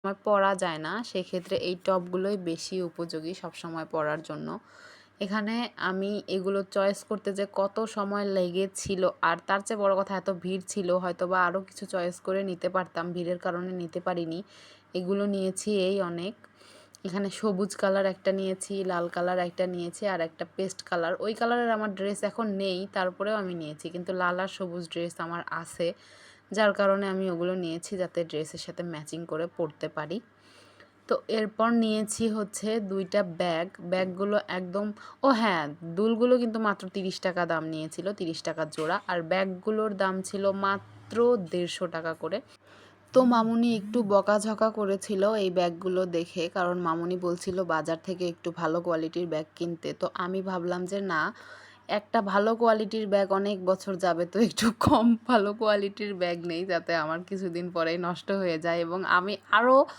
সময় পরা যায় না, সেক্ষেত্রে এই টপগুলোই বেশি উপযোগী সবসময় পরার জন্য। এখানে আমি এগুলো চয়েস করতে যে কত সময় লেগেছিল, আর তার চেয়ে বড় কথা এত ভিড় ছিল, হয়তো বা আরও কিছু চয়েস করে নিতে পারতাম, ভিড়ের কারণে নিতে পারিনি। এগুলো নিয়েছি এই অনেক। এখানে সবুজ কালার একটা নিয়েছি, লাল কালার একটা নিয়েছি, আর একটা পেস্ট কালার। ওই কালারের আমার ড্রেস এখন নেই, তারপরেও আমি নিয়েছি, কিন্তু লাল আর সবুজ ড্রেস আমার আছে, যার কারণে আমি ওগুলো নিয়েছি যাতে ড্রেসের সাথে ম্যাচিং করে পরতে পারি। তো এরপর নিয়েছি হচ্ছে 2টা ব্যাগ। ব্যাগগুলো একদম, ও হ্যাঁ, দুলগুলো কিন্তু মাত্র 30 টাকা দাম নিয়েছিল, 30 টাকা জোড়া, আর ব্যাগগুলোর দাম ছিল মাত্র 150 টাকা করে। তো মামুনি একটু বকাঝকা করেছিল এই ব্যাগগুলো দেখে, কারণ মামুনি বলছিল বাজার থেকে একটু ভালো কোয়ালিটির ব্যাগ কিনতে। তো আমি ভাবলাম যে না, একটা ভালো কোয়ালিটির ব্যাগ অনেক বছর যাবে, তো একটু কম ভালো কোয়ালিটির ব্যাগ নেই যাতে আমার কিছুদিন পরেই নষ্ট হয়ে যায় এবং আমি আরও